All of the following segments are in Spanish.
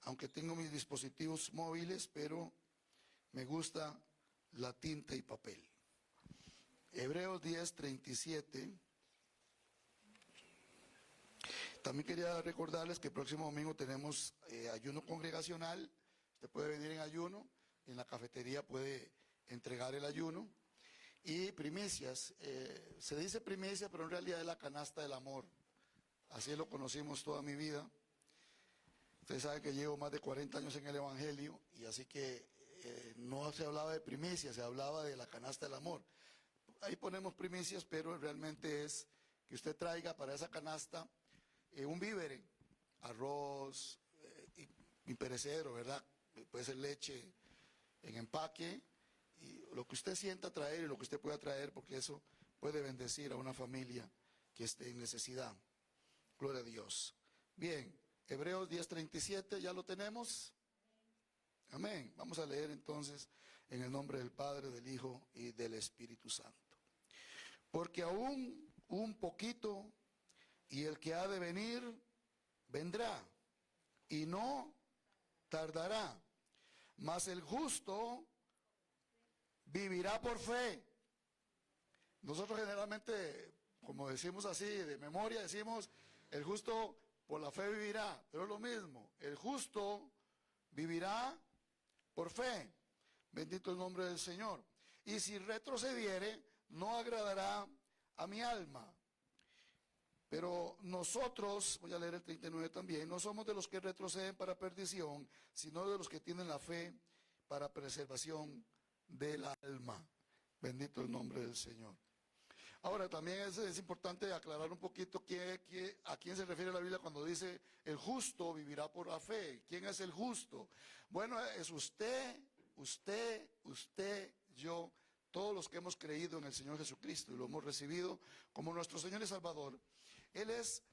aunque tengo mis dispositivos móviles, pero me gusta la tinta y papel. Hebreos 10:37. También quería recordarles que el próximo domingo tenemos ayuno congregacional. Usted puede venir en ayuno, en la cafetería puede entregar el ayuno. Y primicias, se dice primicia, pero en realidad es la canasta del amor. Así lo conocimos toda mi vida. Ustedes saben que llevo más de 40 años en el Evangelio, y así que no se hablaba de primicia, se hablaba de la canasta del amor. Ahí ponemos primicias, pero realmente es que usted traiga para esa canasta un vívere, arroz, imperecedero, ¿verdad? Puede ser leche en empaque, y lo que usted sienta traer y lo que usted pueda traer, porque eso puede bendecir a una familia que esté en necesidad. Gloria a Dios. Bien, Hebreos 10:37, ¿ya lo tenemos? Amén. Vamos a leer entonces en el nombre del Padre, del Hijo y del Espíritu Santo. Porque aún un poquito, y el que ha de venir, vendrá, y no tardará. Mas el justo vivirá por fe. Nosotros generalmente, como decimos así, de memoria, decimos, el justo por la fe vivirá. Pero es lo mismo, el justo vivirá por fe. Bendito el nombre del Señor. Y si retrocediere, no agradará a mi alma. Pero nosotros, voy a leer el 39 también, no somos de los que retroceden para perdición, sino de los que tienen la fe para preservación del alma. Bendito el nombre del Señor. Ahora, también es importante aclarar un poquito a quién se refiere la Biblia cuando dice el justo vivirá por la fe. ¿Quién es el justo? Bueno, es usted, yo, todos los que hemos creído en el Señor Jesucristo y lo hemos recibido como nuestro Señor y Salvador. Él es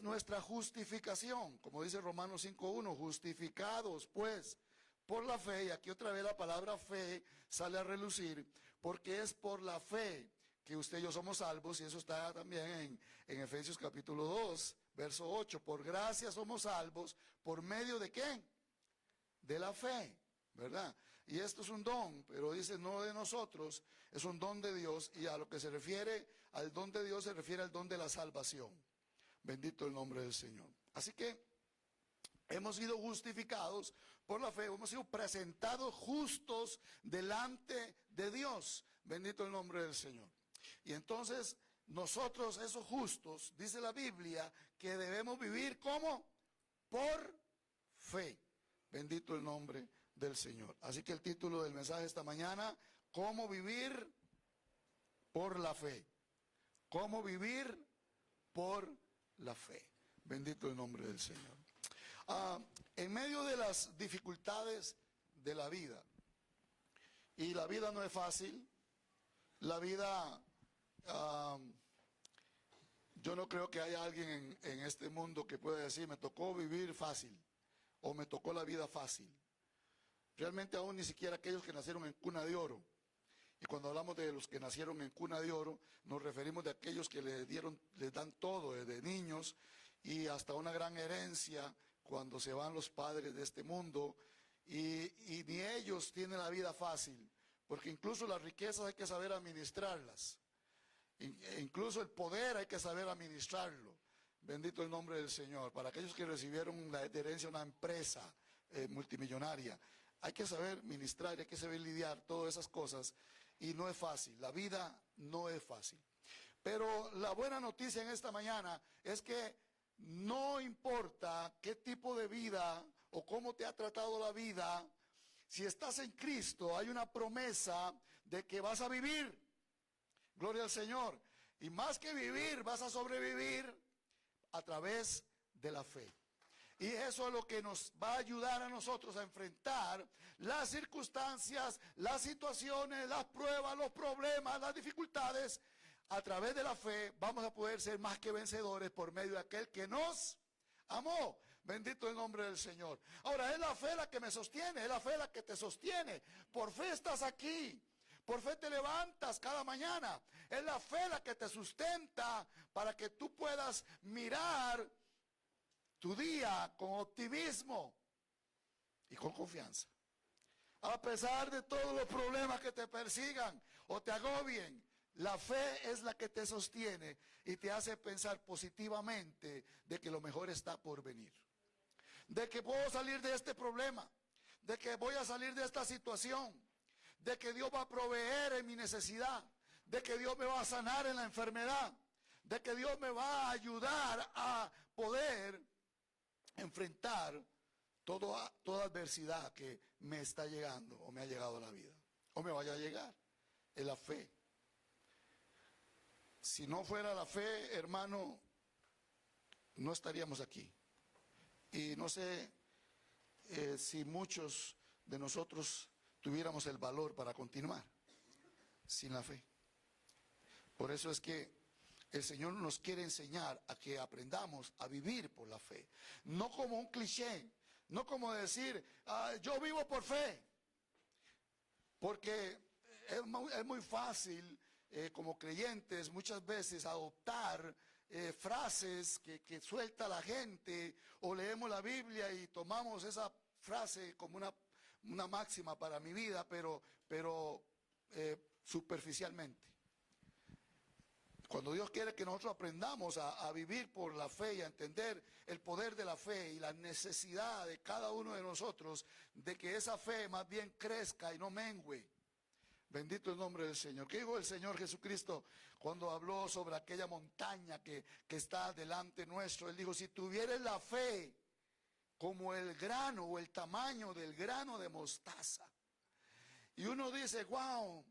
nuestra justificación, como dice Romanos 5:1, justificados pues por la fe, y aquí otra vez la palabra fe sale a relucir, porque es por la fe que usted y yo somos salvos, y eso está también en Efesios capítulo 2, verso 8, por gracia somos salvos, ¿por medio de qué? De la fe, ¿verdad? Y esto es un don, pero dice no de nosotros, es un don de Dios, y a lo que se refiere al don de Dios se refiere al don de la salvación. Bendito el nombre del Señor. Así que hemos sido justificados por la fe, hemos sido presentados justos delante de Dios. Bendito el nombre del Señor. Y entonces nosotros, esos justos, dice la Biblia, que debemos vivir ¿cómo? Por fe. Bendito el nombre del Señor. Así que el título del mensaje esta mañana, ¿cómo vivir por la fe? ¿Cómo vivir por la fe? Bendito el nombre del Señor. En medio de las dificultades de la vida, y la vida no es fácil, la vida, yo no creo que haya alguien en este mundo que pueda decir, me tocó vivir fácil, o me tocó la vida fácil. Realmente aún ni siquiera aquellos que nacieron en cuna de oro. Y cuando hablamos de los que nacieron en cuna de oro, nos referimos de aquellos que les dan todo desde niños y hasta una gran herencia cuando se van los padres de este mundo. Y ni ellos tienen la vida fácil, porque incluso las riquezas hay que saber administrarlas. Incluso el poder hay que saber administrarlo. Bendito el nombre del Señor. Para aquellos que recibieron de herencia una empresa multimillonaria, hay que saber ministrar, hay que saber lidiar todas esas cosas, y no es fácil, la vida no es fácil. Pero la buena noticia en esta mañana es que no importa qué tipo de vida o cómo te ha tratado la vida, si estás en Cristo hay una promesa de que vas a vivir. Gloria al Señor. Y más que vivir, vas a sobrevivir a través de la fe. Y eso es lo que nos va a ayudar a nosotros a enfrentar las circunstancias, las situaciones, las pruebas, los problemas, las dificultades. A través de la fe vamos a poder ser más que vencedores por medio de aquel que nos amó. Bendito el nombre del Señor. Ahora, es la fe la que me sostiene, es la fe la que te sostiene. Por fe estás aquí. Por fe te levantas cada mañana. Es la fe la que te sustenta para que tú puedas mirar tu día con optimismo. con confianza. A pesar de todos los problemas que te persigan o te agobien, la fe es la que te sostiene y te hace pensar positivamente de que lo mejor está por venir. De que puedo salir de este problema, de que voy a salir de esta situación, de que Dios va a proveer en mi necesidad, de que Dios me va a sanar en la enfermedad, de que Dios me va a ayudar a poder enfrentar toda adversidad que me está llegando o me ha llegado a la vida o me vaya a llegar. Es la fe. Si no fuera la fe, hermano, no estaríamos aquí. Y no sé si muchos de nosotros tuviéramos el valor para continuar sin la fe. Por eso es que el Señor nos quiere enseñar a que aprendamos a vivir por la fe. No como un cliché, no como decir, yo vivo por fe. Porque es muy fácil, como creyentes, muchas veces adoptar frases que suelta la gente, o leemos la Biblia y tomamos esa frase como una máxima para mi vida, pero superficialmente. Cuando Dios quiere que nosotros aprendamos a vivir por la fe y a entender el poder de la fe y la necesidad de cada uno de nosotros de que esa fe más bien crezca y no mengüe. Bendito el nombre del Señor. ¿Qué dijo el Señor Jesucristo cuando habló sobre aquella montaña que está delante nuestro? Él dijo, si tuvieres la fe como el grano o el tamaño del grano de mostaza. Y uno dice, wow,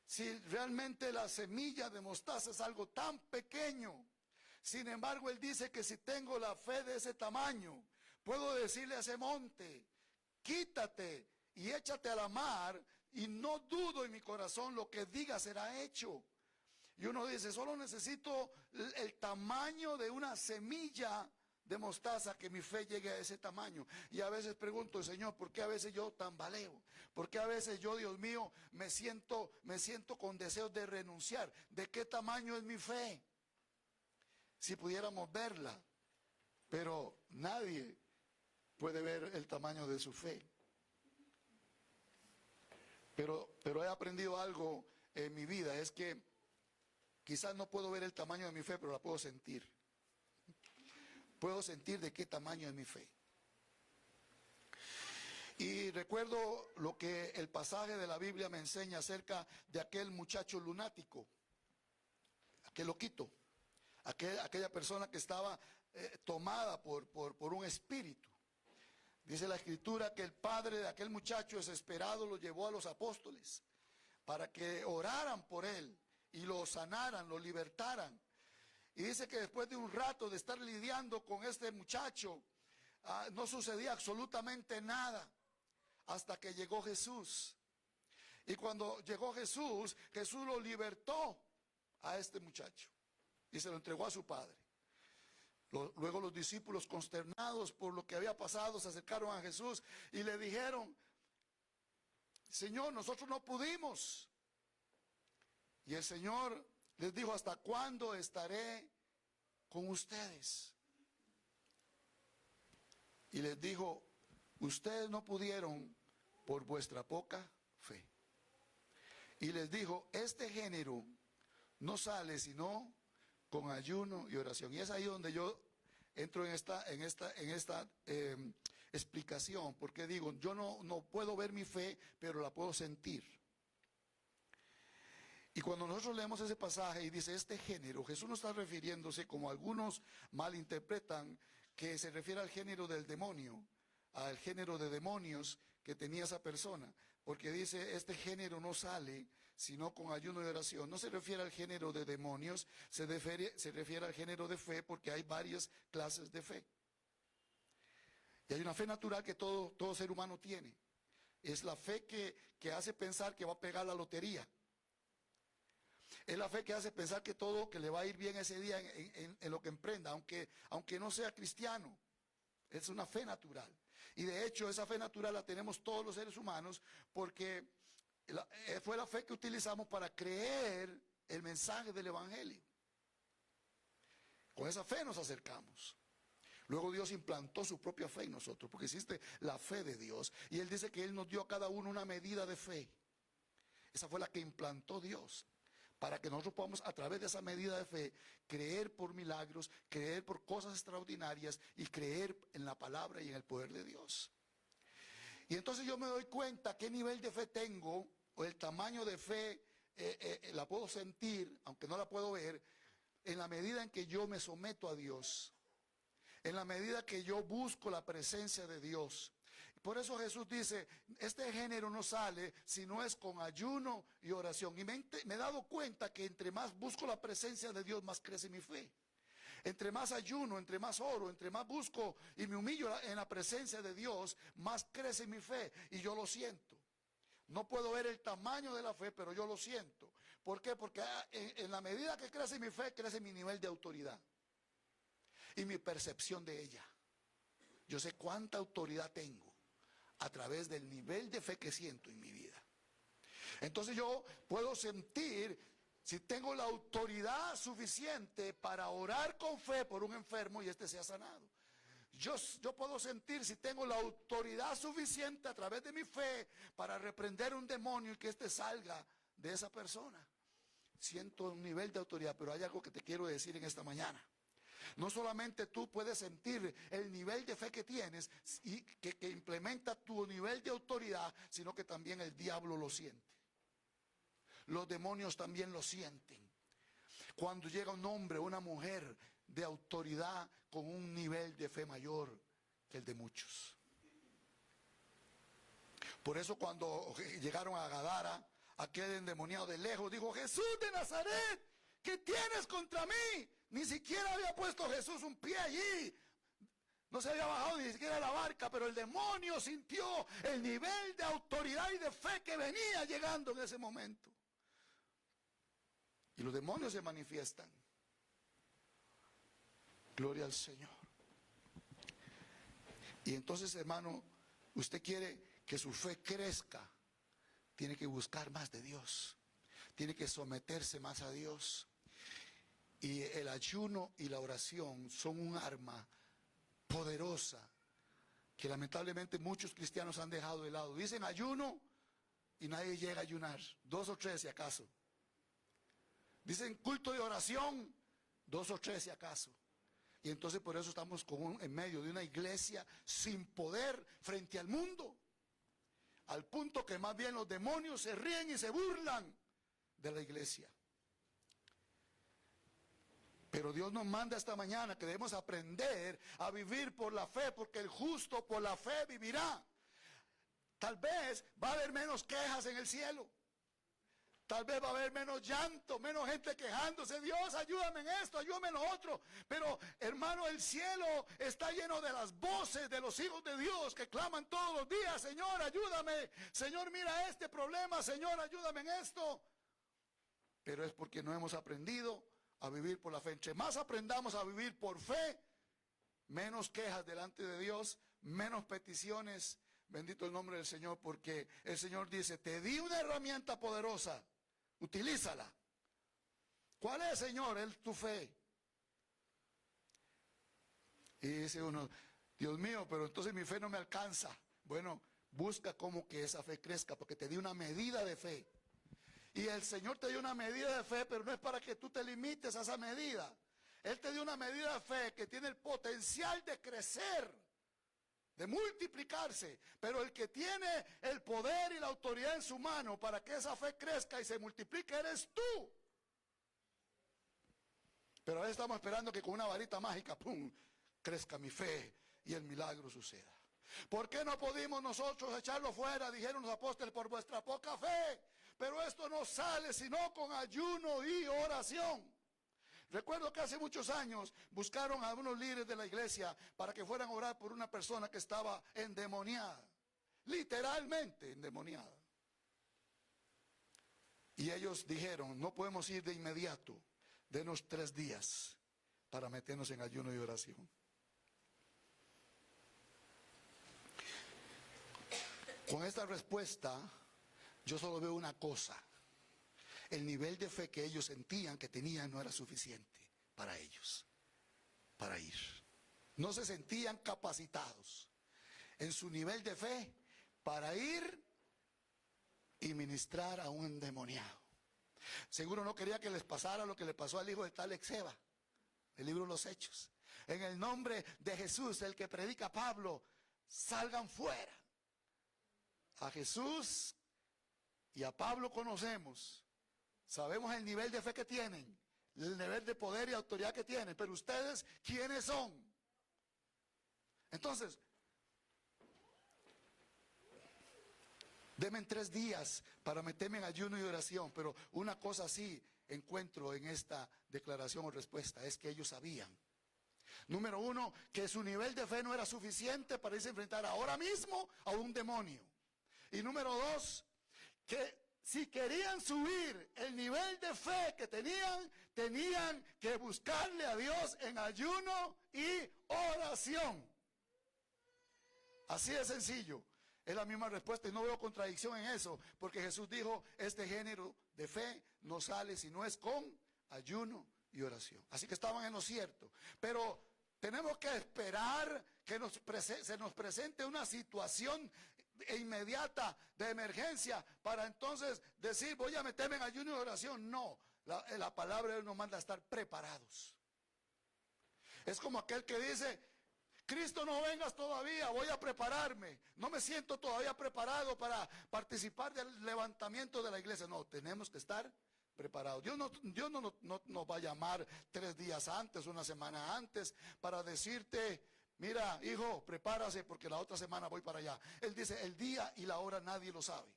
si realmente la semilla de mostaza es algo tan pequeño. Sin embargo, Él dice que si tengo la fe de ese tamaño, puedo decirle a ese monte, quítate y échate a la mar, y no dudo en mi corazón, lo que diga será hecho. Y uno dice, solo necesito el tamaño de una semilla de mostaza, que mi fe llegue a ese tamaño. Y a veces pregunto, Señor, ¿por qué a veces yo tambaleo? ¿Por qué a veces yo, Dios mío, me siento con deseos de renunciar? ¿De qué tamaño es mi fe? Si pudiéramos verla, pero nadie puede ver el tamaño de su fe. Pero he aprendido algo en mi vida, es que quizás no puedo ver el tamaño de mi fe, pero la puedo sentir. Puedo sentir de qué tamaño es mi fe. Y recuerdo lo que el pasaje de la Biblia me enseña acerca de aquel muchacho lunático, aquel loquito, aquella persona que estaba tomada por un espíritu. Dice la Escritura que el padre de aquel muchacho desesperado lo llevó a los apóstoles para que oraran por él y lo sanaran, lo libertaran. Y dice que después de un rato de estar lidiando con este muchacho, no sucedía absolutamente nada hasta que llegó Jesús. Y cuando llegó Jesús, Jesús lo libertó a este muchacho y se lo entregó a su padre. Luego los discípulos, consternados por lo que había pasado, se acercaron a Jesús y le dijeron, Señor, nosotros no pudimos. Y el Señor les dijo, ¿hasta cuándo estaré con ustedes? Y les dijo, ustedes no pudieron por vuestra poca fe. Y les dijo, este género no sale sino con ayuno y oración. Y es ahí donde yo entro en esta explicación, porque digo, yo no puedo ver mi fe, pero la puedo sentir. Y cuando nosotros leemos ese pasaje y dice este género, Jesús no está refiriéndose, como algunos malinterpretan, que se refiere al género del demonio, al género de demonios que tenía esa persona, porque dice este género no sale sino con ayuno y oración. No se refiere al género de demonios, se refiere al género de fe, porque hay varias clases de fe. Y hay una fe natural que todo ser humano tiene. Es la fe que hace pensar que va a pegar la lotería. Es la fe que hace pensar que le va a ir bien ese día en lo que emprenda, aunque no sea cristiano. Es una fe natural. Y de hecho esa fe natural la tenemos todos los seres humanos, porque fue la fe que utilizamos para creer el mensaje del Evangelio. Con esa fe nos acercamos. Luego Dios implantó su propia fe en nosotros, porque existe la fe de Dios. Y Él dice que Él nos dio a cada uno una medida de fe. Esa fue la que implantó Dios, para que nosotros podamos, a través de esa medida de fe, creer por milagros, creer por cosas extraordinarias y creer en la palabra y en el poder de Dios. Y entonces yo me doy cuenta qué nivel de fe tengo, o el tamaño de fe la puedo sentir, aunque no la puedo ver, en la medida en que yo me someto a Dios, en la medida que yo busco la presencia de Dios. Por eso Jesús dice, este género no sale si no es con ayuno y oración. Y me he dado cuenta que entre más busco la presencia de Dios, más crece mi fe. Entre más ayuno, entre más oro, entre más busco y me humillo en la presencia de Dios, más crece mi fe. Y yo lo siento. No puedo ver el tamaño de la fe, pero yo lo siento. ¿Por qué? Porque en la medida que crece mi fe, crece mi nivel de autoridad y mi percepción de ella. Yo sé cuánta autoridad tengo a través del nivel de fe que siento en mi vida. Entonces yo puedo sentir si tengo la autoridad suficiente para orar con fe por un enfermo y este sea sanado. Yo puedo sentir si tengo la autoridad suficiente a través de mi fe para reprender un demonio y que este salga de esa persona. Siento un nivel de autoridad, pero hay algo que te quiero decir en esta mañana. No solamente tú puedes sentir el nivel de fe que tienes y que implementa tu nivel de autoridad, sino que también el diablo lo siente. Los demonios también lo sienten. Cuando llega un hombre o una mujer de autoridad con un nivel de fe mayor que el de muchos. Por eso cuando llegaron a Gadara, aquel endemoniado de lejos dijo, Jesús de Nazaret, ¿qué tienes contra mí? Ni siquiera había puesto Jesús un pie allí. No se había bajado ni siquiera la barca, pero el demonio sintió el nivel de autoridad y de fe que venía llegando en ese momento. Y los demonios se manifiestan. Gloria al Señor. Y entonces, hermano, usted quiere que su fe crezca, tiene que buscar más de Dios, tiene que someterse más a Dios. Y el ayuno y la oración son un arma poderosa que lamentablemente muchos cristianos han dejado de lado. Dicen ayuno y nadie llega a ayunar, 2 o 3 si acaso. Dicen culto de oración, 2 o 3 si acaso. Y entonces por eso estamos en medio de una iglesia sin poder frente al mundo. Al punto que más bien los demonios se ríen y se burlan de la iglesia. Pero Dios nos manda esta mañana que debemos aprender a vivir por la fe, porque el justo por la fe vivirá. Tal vez va a haber menos quejas en el cielo. Tal vez va a haber menos llanto, menos gente quejándose. Dios, ayúdame en esto, ayúdame en lo otro. Pero, hermano, el cielo está lleno de las voces de los hijos de Dios que claman todos los días. Señor, ayúdame. Señor, mira este problema. Señor, ayúdame en esto. Pero es porque no hemos aprendido a vivir por la fe. Entre más aprendamos a vivir por fe, menos quejas delante de Dios, menos peticiones. Bendito el nombre del Señor, porque el Señor dice, te di una herramienta poderosa, utilízala. ¿Cuál es, Señor? Es tu fe. Y dice uno, Dios mío, pero entonces mi fe no me alcanza. Bueno, busca cómo que esa fe crezca, porque te di una medida de fe. Y el Señor te dio una medida de fe, pero no es para que tú te limites a esa medida. Él te dio una medida de fe que tiene el potencial de crecer, de multiplicarse. Pero el que tiene el poder y la autoridad en su mano para que esa fe crezca y se multiplique eres tú. Pero ahora estamos esperando que con una varita mágica, ¡pum!, crezca mi fe y el milagro suceda. ¿Por qué no pudimos nosotros echarlo fuera? Dijeron los apóstoles, por vuestra poca fe. Pero esto no sale sino con ayuno y oración. Recuerdo que hace muchos años buscaron a algunos líderes de la iglesia para que fueran a orar por una persona que estaba endemoniada. Literalmente endemoniada. Y ellos dijeron, no podemos ir de inmediato. Denos 3 días para meternos en ayuno y oración. Con esta respuesta, yo solo veo una cosa. El nivel de fe que ellos sentían que tenían no era suficiente para ellos, para ir. No se sentían capacitados en su nivel de fe para ir y ministrar a un endemoniado. Seguro no quería que les pasara lo que le pasó al hijo de tal Exeba, el libro de los Hechos. En el nombre de Jesús, el que predica Pablo, salgan fuera. A Jesús y a Pablo conocemos, sabemos el nivel de fe que tienen, el nivel de poder y autoridad que tienen, pero ustedes, ¿quiénes son? Entonces, denme 3 días para meterme en ayuno y oración, pero una cosa sí encuentro en esta declaración o respuesta, es que ellos sabían. Número 1, que su nivel de fe no era suficiente para irse a enfrentar ahora mismo a un demonio. Y número 2, que si querían subir el nivel de fe que tenían que buscarle a Dios en ayuno y oración. Así de sencillo. Es la misma respuesta y no veo contradicción en eso, porque Jesús dijo, este género de fe no sale si no es con ayuno y oración. Así que estaban en lo cierto. Pero tenemos que esperar que se nos presente una situación inmediata de emergencia para entonces decir, voy a meterme en ayuno y oración. No, la palabra de Dios nos manda a estar preparados. Es como aquel que dice, Cristo, no vengas todavía, voy a prepararme. No me siento todavía preparado para participar del levantamiento de la iglesia. No, tenemos que estar preparados. Dios no nos va a llamar 3 días antes, una semana antes, para decirte, mira, hijo, prepárase porque la otra semana voy para allá. Él dice, el día y la hora nadie lo sabe.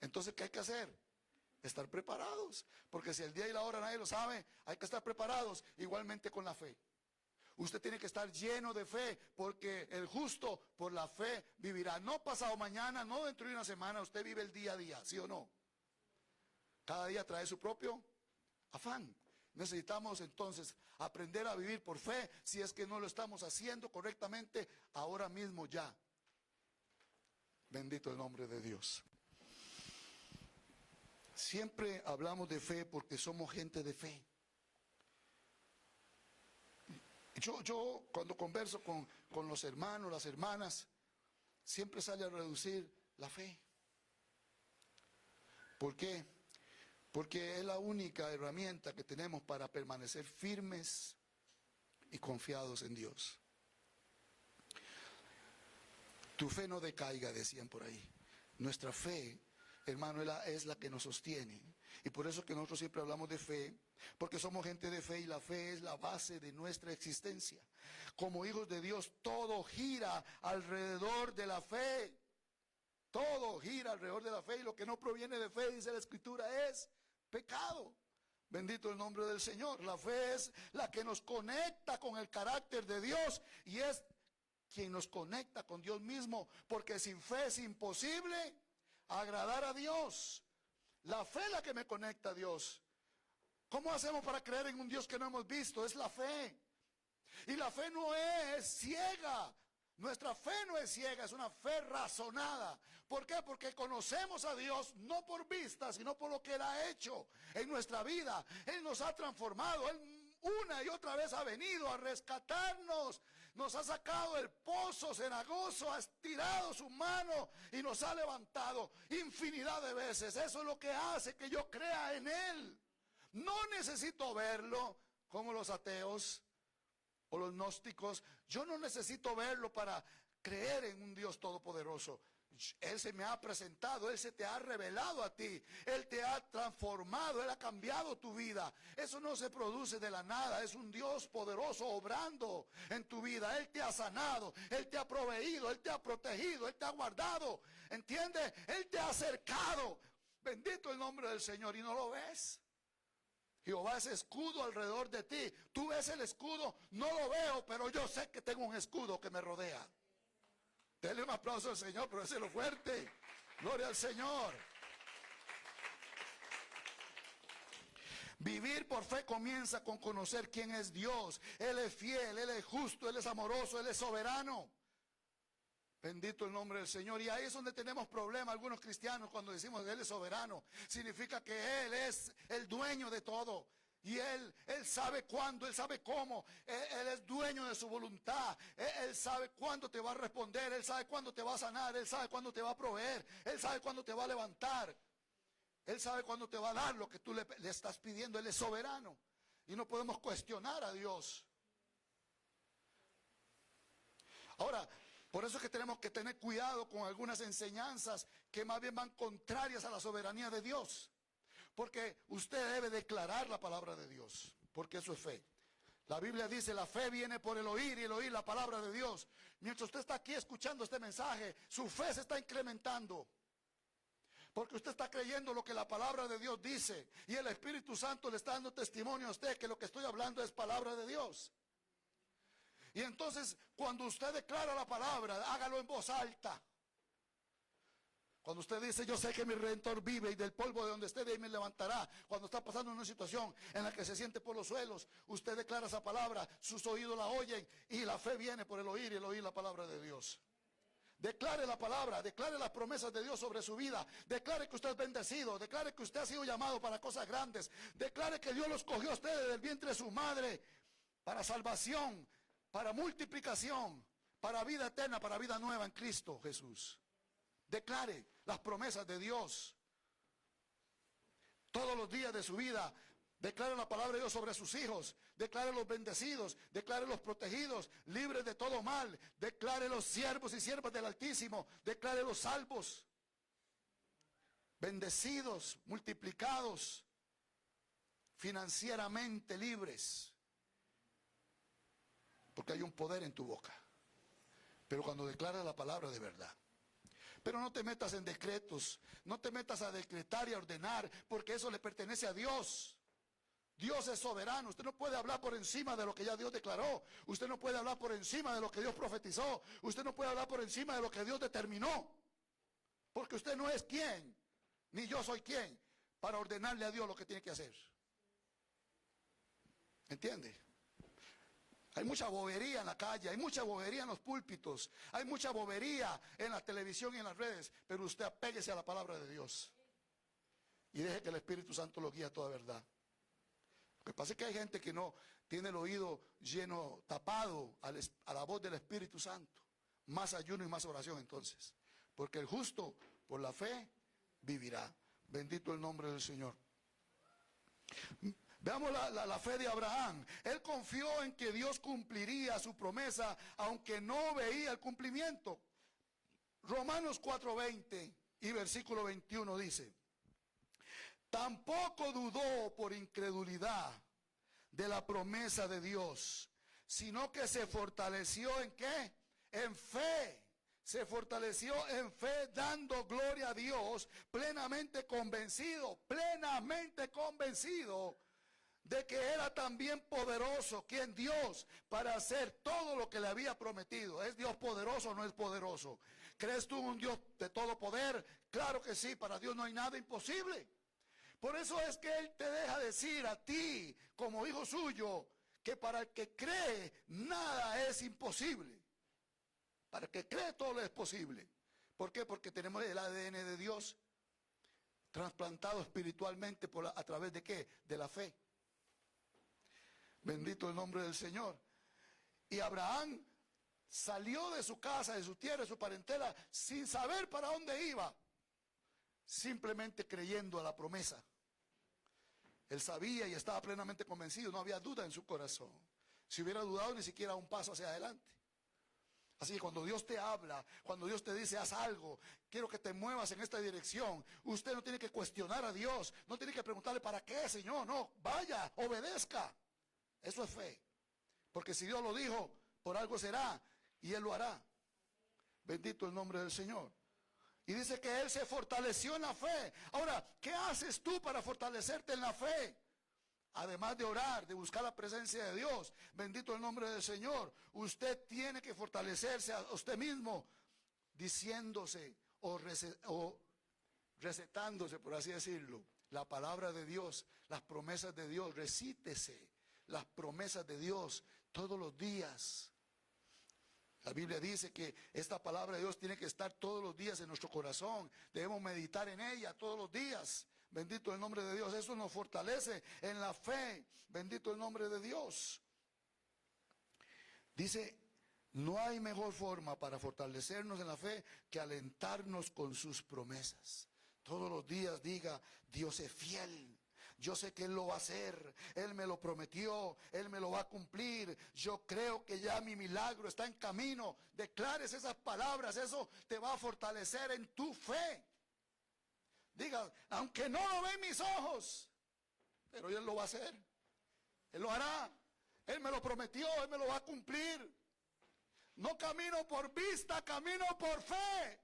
Entonces, ¿qué hay que hacer? Estar preparados. Porque si el día y la hora nadie lo sabe, hay que estar preparados. Igualmente con la fe. Usted tiene que estar lleno de fe, porque el justo por la fe vivirá. No pasado mañana, no dentro de una semana, usted vive el día a día, ¿sí o no? Cada día trae su propio afán. Necesitamos entonces aprender a vivir por fe, si es que no lo estamos haciendo correctamente ahora mismo ya. Bendito el nombre de Dios. Siempre hablamos de fe porque somos gente de fe. Yo cuando converso con los hermanos, las hermanas, siempre sale a reducir la fe. ¿Por qué? Porque es la única herramienta que tenemos para permanecer firmes y confiados en Dios. Tu fe no decaiga, decían por ahí. Nuestra fe, hermano, es la que nos sostiene. Y por eso que nosotros siempre hablamos de fe, porque somos gente de fe y la fe es la base de nuestra existencia. Como hijos de Dios, todo gira alrededor de la fe. Todo gira alrededor de la fe y lo que no proviene de fe, dice la Escritura, es pecado. Bendito el nombre del Señor. La fe es la que nos conecta con el carácter de Dios y es quien nos conecta con Dios mismo, porque sin fe es imposible agradar a Dios. La fe es la que me conecta a Dios. ¿Cómo hacemos para creer en un Dios que no hemos visto? Es la fe. Y la fe no es ciega. Nuestra fe no es ciega, es una fe razonada. ¿Por qué? Porque conocemos a Dios no por vista, sino por lo que Él ha hecho en nuestra vida. Él nos ha transformado, Él una y otra vez ha venido a rescatarnos. Nos ha sacado del pozo cenagoso, ha estirado su mano y nos ha levantado infinidad de veces. Eso es lo que hace que yo crea en Él. No necesito verlo como los ateos o los gnósticos. Yo no necesito verlo para creer en un Dios todopoderoso. Él se me ha presentado, Él se te ha revelado a ti, Él te ha transformado, Él ha cambiado tu vida. Eso no se produce de la nada, es un Dios poderoso obrando en tu vida. Él te ha sanado, Él te ha proveído, Él te ha protegido, Él te ha guardado, ¿entiendes? Él te ha acercado. Bendito el nombre del Señor. Y no lo ves. Jehová es escudo alrededor de ti. Tú ves el escudo, no lo veo, pero yo sé que tengo un escudo que me rodea. Dele un aplauso al Señor, pero ese es lo fuerte. Gloria al Señor. Vivir por fe comienza con conocer quién es Dios. Él es fiel, Él es justo, Él es amoroso, Él es soberano. Bendito el nombre del Señor. Y ahí es donde tenemos problemas algunos cristianos cuando decimos que Él es soberano. Significa que Él es el dueño de todo. Y Él sabe cuándo, Él sabe cómo, Él es dueño de su voluntad, Él sabe cuándo te va a responder, Él sabe cuándo te va a sanar, Él sabe cuándo te va a proveer, Él sabe cuándo te va a levantar, Él sabe cuándo te va a dar lo que tú le estás pidiendo. Él es soberano y no podemos cuestionar a Dios. Ahora, por eso es que tenemos que tener cuidado con algunas enseñanzas que más bien van contrarias a la soberanía de Dios. Porque usted debe declarar la palabra de Dios, porque eso es fe. La Biblia dice, la fe viene por el oír y el oír la palabra de Dios. Mientras usted está aquí escuchando este mensaje, su fe se está incrementando. Porque usted está creyendo lo que la palabra de Dios dice. Y el Espíritu Santo le está dando testimonio a usted que lo que estoy hablando es palabra de Dios. Y entonces, cuando usted declara la palabra, hágalo en voz alta. Cuando usted dice, yo sé que mi Redentor vive y del polvo de donde esté de ahí me levantará. Cuando está pasando una situación en la que se siente por los suelos, usted declara esa palabra, sus oídos la oyen y la fe viene por el oír y el oír la palabra de Dios. Declare la palabra, declare las promesas de Dios sobre su vida, declare que usted es bendecido, declare que usted ha sido llamado para cosas grandes, declare que Dios lo escogió a usted desde el vientre de su madre para salvación, para multiplicación, para vida eterna, para vida nueva en Cristo Jesús. Declare las promesas de Dios todos los días de su vida. Declare la palabra de Dios sobre sus hijos. Declare los bendecidos, declare los protegidos, libres de todo mal. Declare los siervos y siervas del Altísimo. Declare los salvos, bendecidos, multiplicados, financieramente libres. Porque hay un poder en tu boca. Pero cuando declaras la palabra de verdad. Pero no te metas en decretos, no te metas a decretar y a ordenar, porque eso le pertenece a Dios. Dios es soberano, usted no puede hablar por encima de lo que ya Dios declaró, usted no puede hablar por encima de lo que Dios profetizó, usted no puede hablar por encima de lo que Dios determinó, porque usted no es quien, ni yo soy quien, para ordenarle a Dios lo que tiene que hacer. ¿Entiende? Hay mucha bobería en la calle, hay mucha bobería en los púlpitos, hay mucha bobería en la televisión y en las redes, pero usted apéguese a la palabra de Dios y deje que el Espíritu Santo lo guíe a toda verdad. Lo que pasa es que hay gente que no tiene el oído lleno, tapado a la voz del Espíritu Santo. Más ayuno y más oración entonces, porque el justo por la fe vivirá. Bendito el nombre del Señor. Veamos la fe de Abraham. Él confió en que Dios cumpliría su promesa, aunque no veía el cumplimiento. Romanos 4:20 y versículo 21 dice, tampoco dudó por incredulidad de la promesa de Dios, sino que se fortaleció ¿en qué? En fe. Se fortaleció en fe dando gloria a Dios, plenamente convencido de que era también poderoso, ¿quién? Dios, para hacer todo lo que le había prometido. ¿Es Dios poderoso o no es poderoso? ¿Crees tú en un Dios de todo poder? Claro que sí, para Dios no hay nada imposible. Por eso es que Él te deja decir a ti, como hijo suyo, que para el que cree, nada es imposible. Para el que cree, todo es posible. ¿Por qué? Porque tenemos el ADN de Dios trasplantado espiritualmente a través de ¿qué? De la fe. Bendito el nombre del Señor. Y Abraham salió de su casa, de su tierra, de su parentela, sin saber para dónde iba, simplemente creyendo a la promesa. Él sabía y estaba plenamente convencido, no había duda en su corazón. Si hubiera dudado, ni siquiera un paso hacia adelante. Así que cuando Dios te habla, cuando Dios te dice haz algo, quiero que te muevas en esta dirección, usted no tiene que cuestionar a Dios, no tiene que preguntarle para qué, Señor, no, vaya, obedezca. Eso es fe, porque si Dios lo dijo, por algo será, y Él lo hará. Bendito el nombre del Señor. Y dice que Él se fortaleció en la fe. Ahora, ¿qué haces tú para fortalecerte en la fe? Además de orar, de buscar la presencia de Dios, bendito el nombre del Señor, usted tiene que fortalecerse a usted mismo, diciéndose o recetándose, por así decirlo, la palabra de Dios, las promesas de Dios, recítese las promesas de Dios todos los días. La Biblia dice que esta palabra de Dios tiene que estar todos los días en nuestro corazón. Debemos meditar en ella todos los días. Bendito el nombre de Dios. Eso nos fortalece en la fe. Bendito el nombre de Dios. Dice, no hay mejor forma para fortalecernos en la fe que alentarnos con sus promesas. Todos los días diga, Dios es fiel. Yo sé que Él lo va a hacer, Él me lo prometió, Él me lo va a cumplir. Yo creo que ya mi milagro está en camino. Declares esas palabras, eso te va a fortalecer en tu fe. Diga, aunque no lo ven mis ojos, pero Él lo va a hacer. Él lo hará, Él me lo prometió, Él me lo va a cumplir. No camino por vista, camino por fe.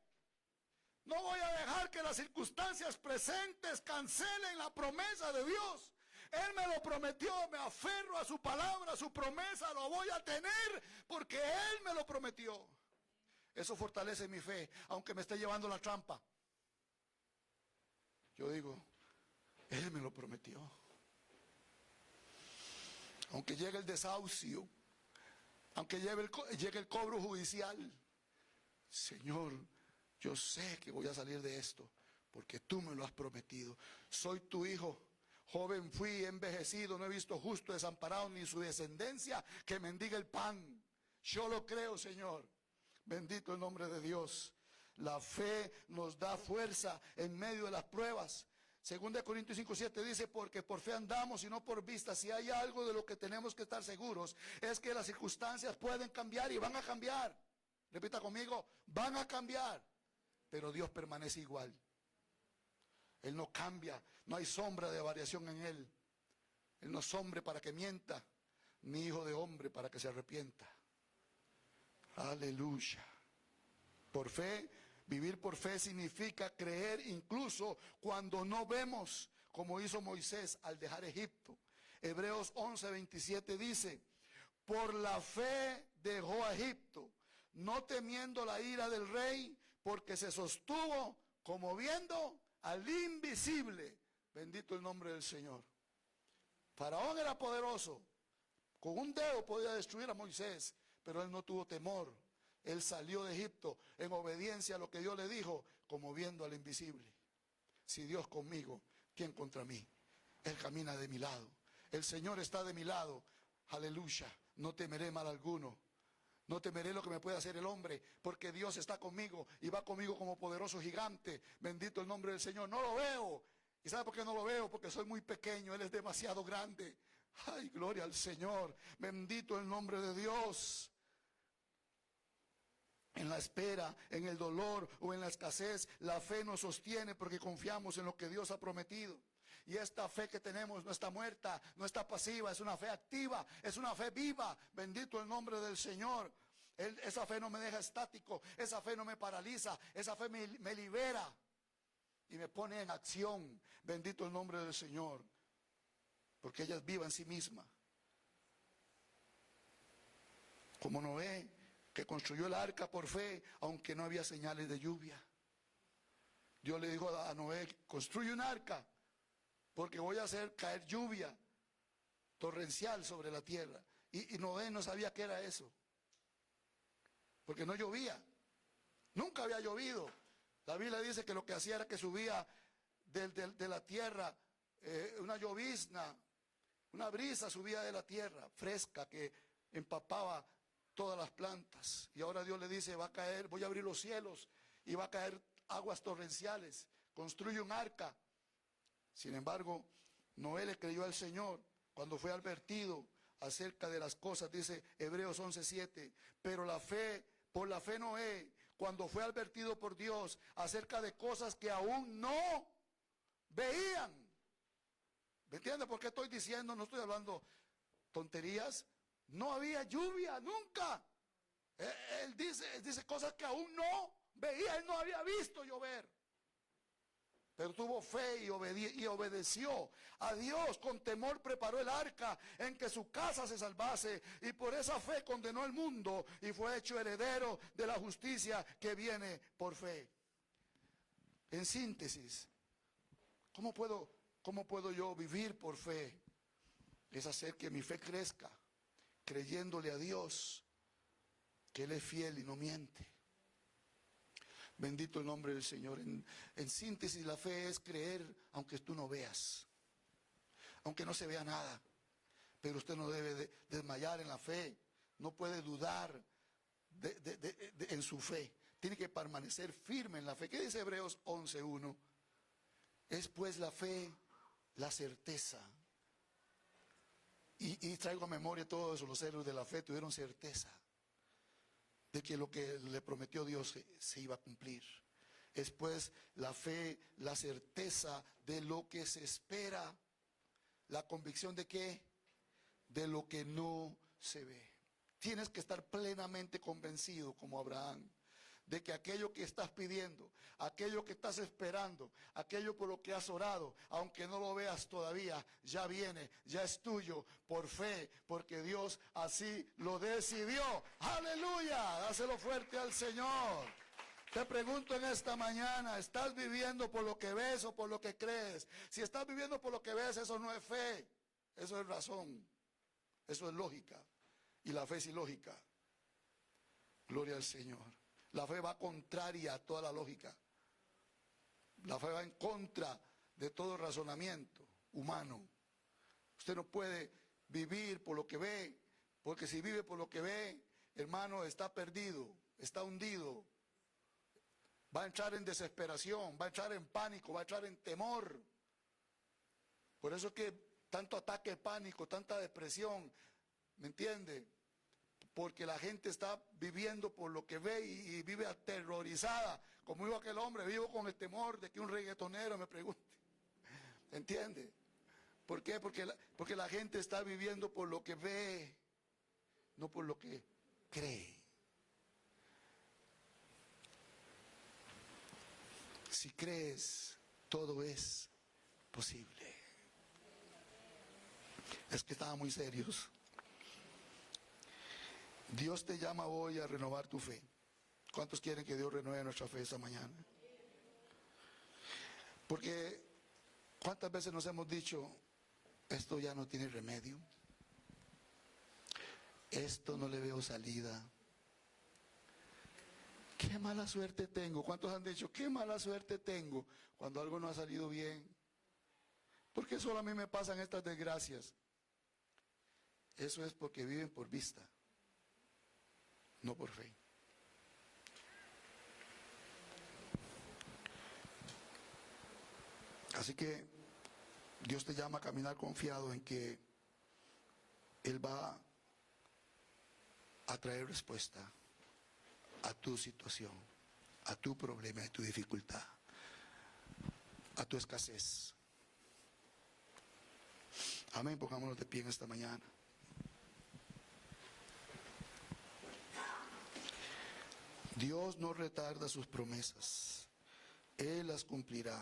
No voy a dejar que las circunstancias presentes cancelen la promesa de Dios. Él me lo prometió, me aferro a su palabra, a su promesa, lo voy a tener porque Él me lo prometió. Eso fortalece mi fe, aunque me esté llevando la trampa. Yo digo, Él me lo prometió. Aunque llegue el desahucio, aunque llegue el cobro judicial, Señor, yo sé que voy a salir de esto, porque tú me lo has prometido. Soy tu hijo, joven fui, envejecido, no he visto justo desamparado, ni su descendencia que mendiga el pan. Yo lo creo, Señor. Bendito el nombre de Dios. La fe nos da fuerza en medio de las pruebas. 2 Corintios 5:7 dice, porque por fe andamos y no por vista. Si hay algo de lo que tenemos que estar seguros, es que las circunstancias pueden cambiar y van a cambiar. Repita conmigo, van a cambiar. Pero Dios permanece igual. Él no cambia, no hay sombra de variación en Él. Él no es hombre para que mienta, ni hijo de hombre para que se arrepienta. Aleluya. Por fe, vivir por fe significa creer incluso cuando no vemos, como hizo Moisés al dejar Egipto. Hebreos 11:27 dice, por la fe dejó a Egipto, no temiendo la ira del rey, porque se sostuvo como viendo al invisible. Bendito el nombre del Señor. Faraón era poderoso. Con un dedo podía destruir a Moisés, pero él no tuvo temor. Él salió de Egipto en obediencia a lo que Dios le dijo, como viendo al invisible. Si Dios conmigo, ¿quién contra mí? Él camina de mi lado. El Señor está de mi lado. Aleluya. No temeré mal alguno. No temeré lo que me pueda hacer el hombre, porque Dios está conmigo y va conmigo como poderoso gigante. Bendito el nombre del Señor. No lo veo. ¿Y sabe por qué no lo veo? Porque soy muy pequeño, Él es demasiado grande. Ay, gloria al Señor. Bendito el nombre de Dios. En la espera, en el dolor o en la escasez, la fe nos sostiene porque confiamos en lo que Dios ha prometido. Y esta fe que tenemos no está muerta, no está pasiva, es una fe activa, es una fe viva. Bendito el nombre del Señor. Esa fe no me deja estático, esa fe no me paraliza, esa fe me libera y me pone en acción. Bendito el nombre del Señor, porque ella es viva en sí misma. Como Noé, que construyó el arca por fe, aunque no había señales de lluvia. Dios le dijo a Noé, construye un arca, porque voy a hacer caer lluvia torrencial sobre la tierra. Y Noé no sabía qué era eso, porque no llovía, nunca había llovido. La Biblia dice que lo que hacía era que subía de la tierra una llovizna, una brisa subía de la tierra fresca que empapaba todas las plantas. Y ahora Dios le dice, va a caer, voy a abrir los cielos y va a caer aguas torrenciales. Construye un arca. Sin embargo, Noé le creyó al Señor cuando fue advertido acerca de las cosas, dice Hebreos 11:7. Pero por la fe Noé, cuando fue advertido por Dios acerca de cosas que aún no veían. ¿Me entiendes por qué estoy diciendo? No estoy hablando tonterías. No había lluvia, nunca. Él dice cosas que aún no veía, él no había visto llover. Pero tuvo fe y obedeció a Dios. Con temor preparó el arca en que su casa se salvase. Y por esa fe condenó al mundo y fue hecho heredero de la justicia que viene por fe. En síntesis, ¿cómo puedo yo vivir por fe? Es hacer que mi fe crezca, creyéndole a Dios que Él es fiel y no miente. Bendito el nombre del Señor. En síntesis, la fe es creer aunque tú no veas, aunque no se vea nada. Pero usted no debe desmayar en la fe, no puede dudar en su fe. Tiene que permanecer firme en la fe. ¿Qué dice Hebreos 11:1? Es pues la fe, la certeza. Y traigo a memoria todo eso. Los héroes de la fe tuvieron certeza de que lo que le prometió Dios se iba a cumplir. Es pues la fe, la certeza de lo que se espera. La convicción de qué? De lo que no se ve. Tienes que estar plenamente convencido, como Abraham, de que aquello que estás pidiendo, aquello que estás esperando, aquello por lo que has orado, aunque no lo veas todavía, ya viene, ya es tuyo por fe, porque Dios así lo decidió. ¡Aleluya! Dáselo fuerte al Señor. Te pregunto en esta mañana, ¿estás viviendo por lo que ves o por lo que crees? Si estás viviendo por lo que ves, eso no es fe, eso es razón, eso es lógica. Y la fe es ilógica. Gloria al Señor. La fe va contraria a toda la lógica. La fe va en contra de todo razonamiento humano. Usted no puede vivir por lo que ve, porque si vive por lo que ve, hermano, está perdido, está hundido. Va a entrar en desesperación, va a entrar en pánico, va a entrar en temor. Por eso es que tanto ataque de pánico, tanta depresión, ¿me entiende? Porque la gente está viviendo por lo que ve y vive aterrorizada. Como dijo aquel hombre, vivo con el temor de que un reggaetonero me pregunte. ¿Entiende? ¿Por qué? Porque la gente está viviendo por lo que ve, no por lo que cree. Si crees, todo es posible. Es que estaban muy serios. Dios te llama hoy a renovar tu fe. ¿Cuántos quieren que Dios renueve nuestra fe esta mañana? Porque ¿cuántas veces nos hemos dicho, esto ya no tiene remedio? Esto no le veo salida. Qué mala suerte tengo. ¿Cuántos han dicho, qué mala suerte tengo cuando algo no ha salido bien? ¿Por qué solo a mí me pasan estas desgracias? Eso es porque viven por vista, no por fe. Así que Dios te llama a caminar confiado en que Él va a traer respuesta a tu situación, a tu problema, a tu dificultad, a tu escasez. Amén, pongámonos de pie en esta mañana. Dios no retarda sus promesas, Él las cumplirá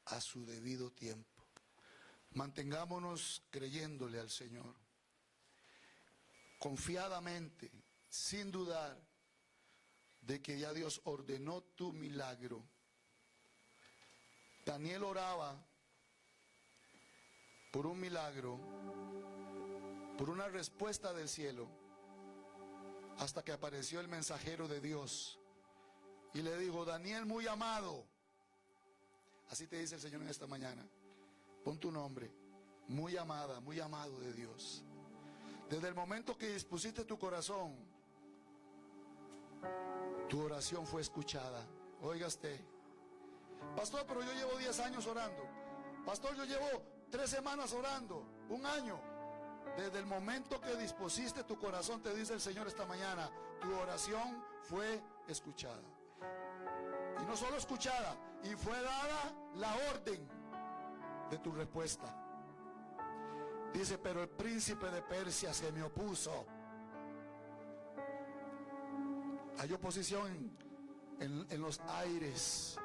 a su debido tiempo. Mantengámonos creyéndole al Señor, confiadamente, sin dudar de que ya Dios ordenó tu milagro. Daniel oraba por un milagro, por una respuesta del cielo, hasta que apareció el mensajero de Dios y le dijo, Daniel muy amado, así te dice el Señor en esta mañana, pon tu nombre, muy amada, muy amado de Dios. Desde el momento que dispusiste tu corazón, tu oración fue escuchada. Oiga usted, pastor, pero yo llevo 10 años orando. Pastor, yo llevo 3 semanas orando, 1 año. Desde el momento que dispusiste tu corazón, te dice el Señor esta mañana, tu oración fue escuchada. Y no solo escuchada, y fue dada la orden de tu respuesta. Dice, pero el príncipe de Persia se me opuso. Hay oposición en los aires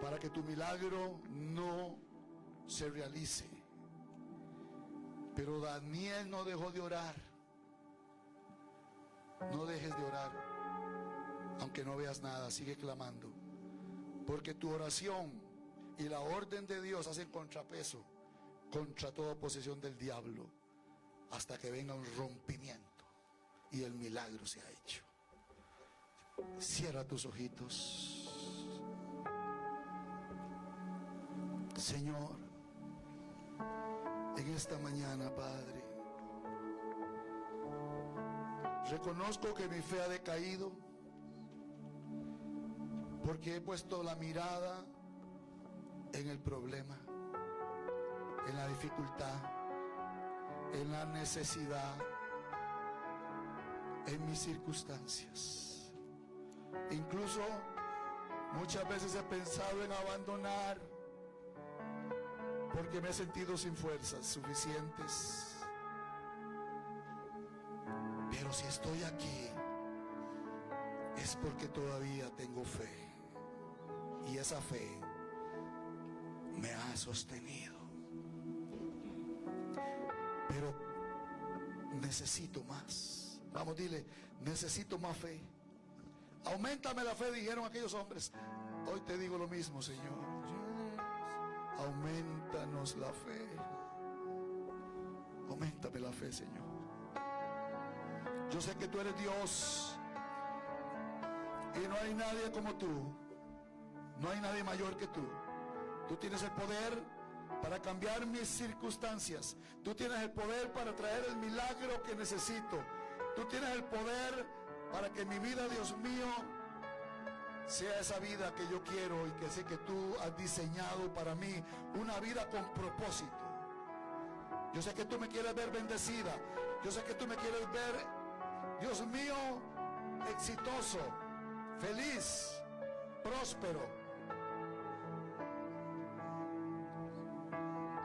para que tu milagro no se realice. Pero Daniel no dejó de orar. No dejes de orar. Aunque no veas nada, sigue clamando. Porque tu oración y la orden de Dios hacen contrapeso contra toda oposición del diablo, hasta que venga un rompimiento y el milagro se ha hecho. Cierra tus ojitos. Señor, en esta mañana, Padre, reconozco que mi fe ha decaído porque he puesto la mirada en el problema, en la dificultad, en la necesidad, en mis circunstancias. Incluso muchas veces he pensado en abandonar porque me he sentido sin fuerzas suficientes. Pero si estoy aquí es porque todavía tengo fe, y esa fe me ha sostenido. Pero necesito más. Vamos, dile, necesito más fe. Auméntame la fe, dijeron aquellos hombres. Hoy te digo lo mismo, Señor. Aumentanos la fe. Auméntame la fe, Señor. Yo sé que tú eres Dios y no hay nadie como tú. No hay nadie mayor que tú. Tú tienes el poder para cambiar mis circunstancias. Tú tienes el poder para traer el milagro que necesito. Tú tienes el poder para que mi vida, Dios mío, sea esa vida que yo quiero y que sé que tú has diseñado para mí, una vida con propósito. Yo sé que tú me quieres ver bendecida. Yo sé que tú me quieres ver, Dios mío, exitoso, feliz, próspero.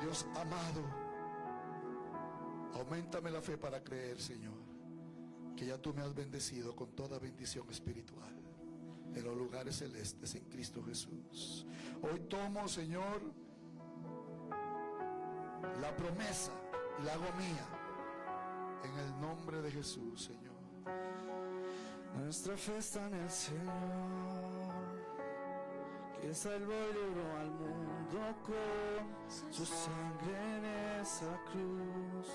Dios amado, auméntame la fe para creer, Señor, que ya tú me has bendecido con toda bendición espiritual en los lugares celestes en Cristo Jesús. Hoy tomo, Señor, la promesa y la hago mía en el nombre de Jesús, Señor. Nuestra fe está en el Señor, que salvó y libró al mundo con su sangre en esa cruz.